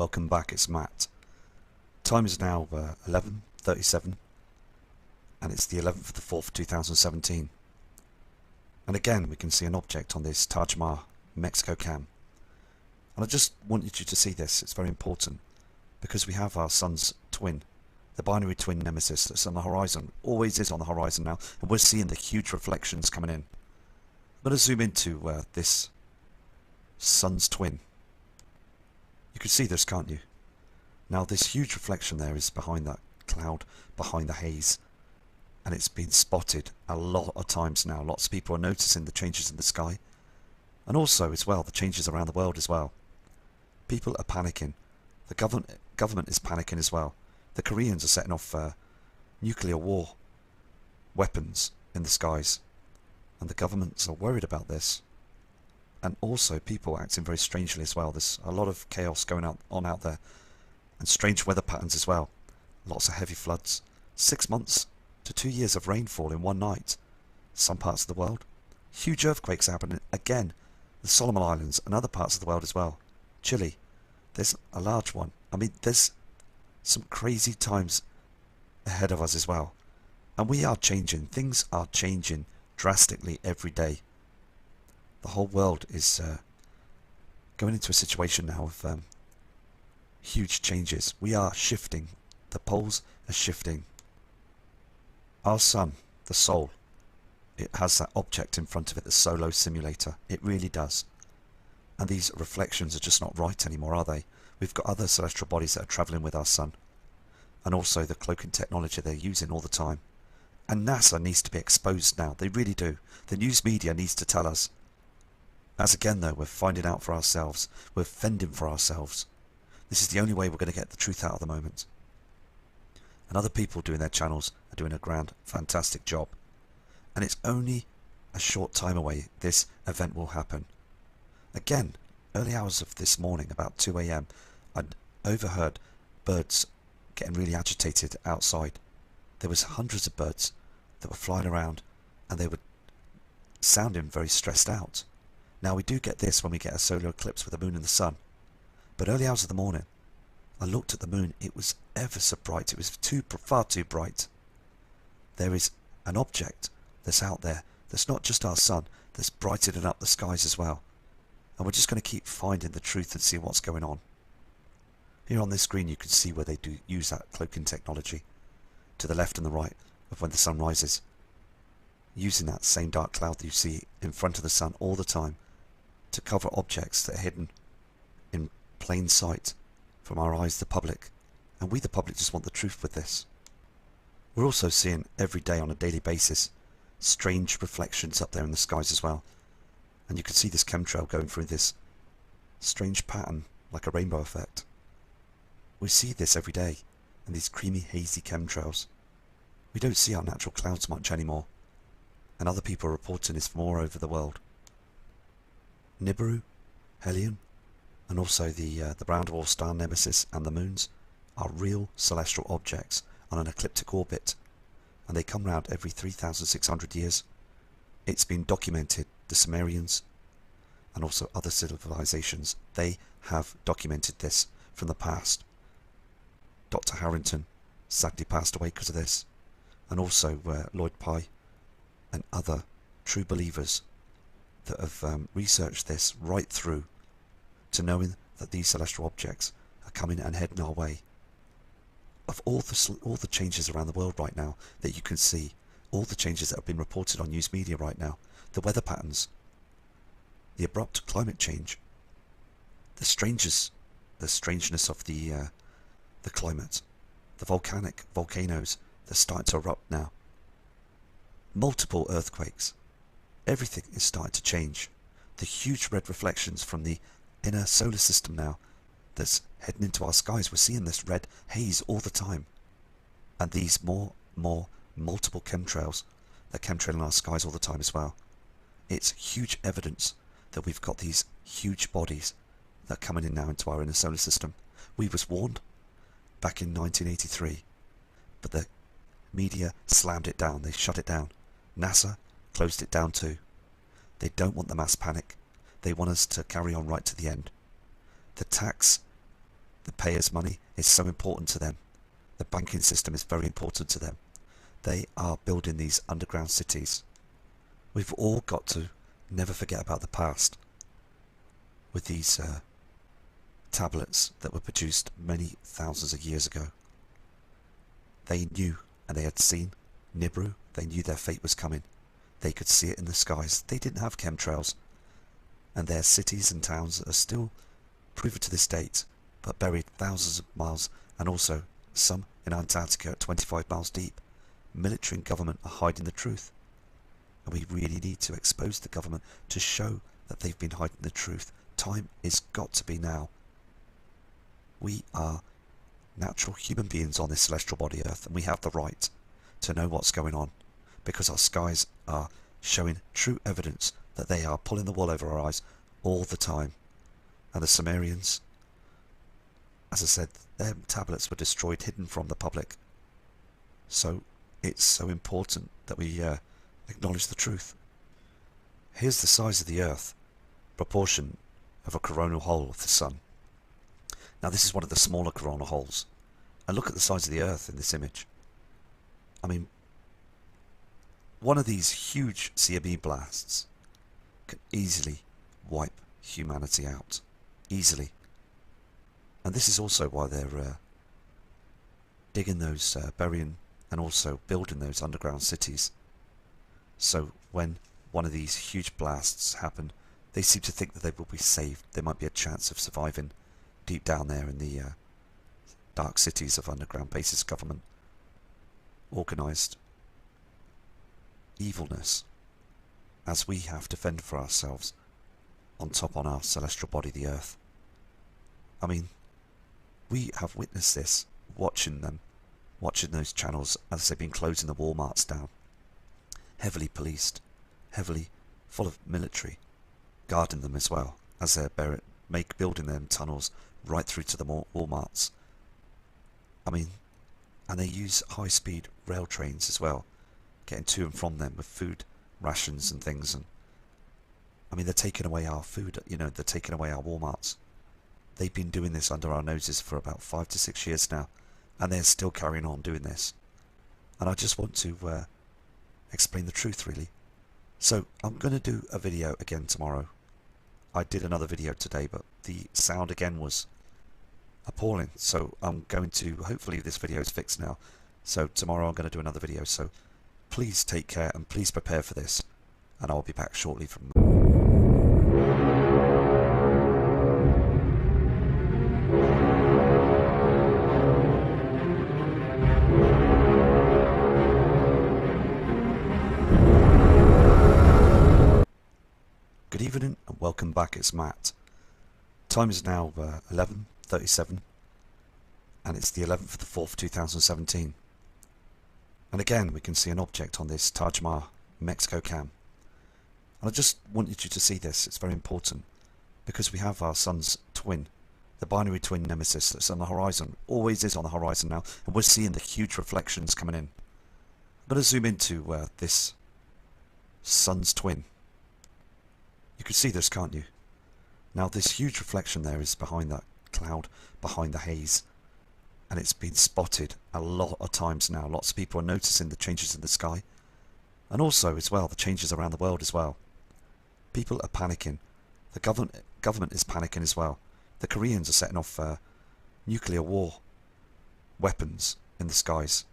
welcome back, it's Matt. Time is now 11:37 and it's the 11th of the 4th, 2017. And again we can see an object on this Taj Mahal Mexico cam. And I just wanted you to see this, it's very important, because we have our sun's twin, the binary twin nemesis that's on the horizon, always is on the horizon now, and we're seeing the huge reflections coming in. I'm going to zoom into this sun's twin. You can see this, can't you? Now this huge reflection there is behind that cloud, behind the haze, and it's been spotted a lot of times now. Lots of people are noticing the changes in the sky, and also as well the changes around the world as well. People are panicking. The government is panicking as well. The Koreans are setting off nuclear war weapons in the skies, and the governments are worried about this. And also people acting very strangely as well. There's a lot of chaos going on out there, and strange weather patterns as well. Lots of heavy floods, 6 months to 2 years of rainfall in one night. Some parts of the world, huge earthquakes happening again. The Solomon Islands and other parts of the world as well. Chile, there's a large one. I mean, there's some crazy times ahead of us as well, and we are changing. Things are changing drastically every day. The whole world is going into a situation now of huge changes. We are shifting. The poles are shifting. Our sun, the soul, it has that object in front of it, the Solo simulator. It really does. And these reflections are just not right anymore, are they? We've got other celestial bodies that are travelling with our sun, and also the cloaking technology they're using all the time. And NASA needs to be exposed now. They really do. The news media needs to tell us. As again though, we're finding out for ourselves. We're fending for ourselves. This is the only way we're going to get the truth out at the moment. And other people doing their channels are doing a grand, fantastic job. And it's only a short time away this event will happen. Again, early hours of this morning, about 2 AM, I'd overheard birds getting really agitated outside. There was hundreds of birds that were flying around, and they were sounding very stressed out. Now we do get this when we get a solar eclipse with the moon and the sun. But early hours of the morning, I looked at the moon. It was ever so bright. It was far too bright. There is an object that's out there that's not just our sun, that's brightening up the skies as well. And we're just going to keep finding the truth and see what's going on. Here on this screen you can see where they do use that cloaking technology, to the left and the right of when the sun rises, using that same dark cloud that you see in front of the sun all the time to cover objects that are hidden in plain sight from our eyes, the public. And we the public just want the truth with this. We're also seeing every day on a daily basis strange reflections up there in the skies as well. And you can see this chemtrail going through this strange pattern like a rainbow effect. We see this every day in these creamy hazy chemtrails. We don't see our natural clouds much anymore, and other people are reporting this from all over the world. Nibiru, Helion, and also the brown dwarf star Nemesis and the moons are real celestial objects on an ecliptic orbit, and they come round every 3,600 years. It's been documented. The Sumerians and also other civilizations, they have documented this from the past. Dr. Harrington sadly passed away because of this, and also Lloyd Pye and other true believers that have researched this right through to knowing that these celestial objects are coming and heading our way. Of all the changes around the world right now that you can see, all the changes that have been reported on news media right now, the weather patterns, the abrupt climate change, the strangeness of the climate, the volcanoes that are starting to erupt now, multiple earthquakes, everything is starting to change. The huge red reflections from the inner solar system now that's heading into our skies. We're seeing this red haze all the time, and these more multiple chemtrails that chemtrail in our skies all the time as well. It's huge evidence that we've got these huge bodies that are coming in now into our inner solar system. We was warned back in 1983, but the media slammed it down. They shut it down. NASA closed it down too. They don't want the mass panic. They want us to carry on right to the end. The the payers' money is so important to them. The banking system is very important to them. They are building these underground cities. We've all got to never forget about the past with these tablets that were produced many thousands of years ago. They knew and they had seen Nibiru. They knew their fate was coming. They could see it in the skies. They didn't have chemtrails. And their cities and towns are still proven to this date, but buried thousands of miles, and also some in Antarctica at 25 miles deep. Military and government are hiding the truth. And we really need to expose the government to show that they've been hiding the truth. Time is got to be now. We are natural human beings on this celestial body Earth, and we have the right to know what's going on, because our skies are showing true evidence that they are pulling the wool over our eyes all the time. And the Sumerians, as I said, their tablets were destroyed, hidden from the public. So it's so important that we acknowledge the truth. Here's the size of the Earth, proportion of a coronal hole of the Sun. Now this is one of the smaller coronal holes. And look at the size of the Earth in this image. I mean, one of these huge CME blasts can easily wipe humanity out. Easily. And this is also why they're digging those, burying and also building those underground cities. So when one of these huge blasts happen, they seem to think that they will be saved. There might be a chance of surviving deep down there in the dark cities of underground bases government. Organised evilness, as we have to fend for ourselves on top on our celestial body, the Earth. I mean, we have witnessed this, watching those channels as they've been closing the Walmarts down. Heavily policed, heavily full of military, guarding them as well, as they're building them tunnels right through to the Walmarts. I mean, and they use high-speed rail trains as well, getting to and from them with food rations and things. And I mean, they're taking away our food, they're taking away our Walmarts. They've been doing this under our noses for about 5 to 6 years now, and they're still carrying on doing this. And I just want to explain the truth, really. So I'm going to do a video again tomorrow. I did another video today, but the sound again was appalling. So I'm going to, hopefully this video is fixed now. So tomorrow I'm going to do another video. So please take care and please prepare for this. And I'll be back shortly from... Good evening and welcome back, it's Matt. Time is now 11:37 and it's the 11th of the 4th 2017. And again we can see an object on this Taj Mahal Mexico cam. And I just wanted you to see this, it's very important, because we have our sun's twin, the binary twin nemesis that's on the horizon, always is on the horizon now, and we're seeing the huge reflections coming in. I'm going to zoom into this sun's twin. You can see this, can't you? Now this huge reflection there is behind that cloud, behind the haze, and it's been spotted a lot of times now. Lots of people are noticing the changes in the sky, and also as well the changes around the world as well. People are panicking. The government is panicking as well. The Koreans are setting off nuclear war weapons in the skies.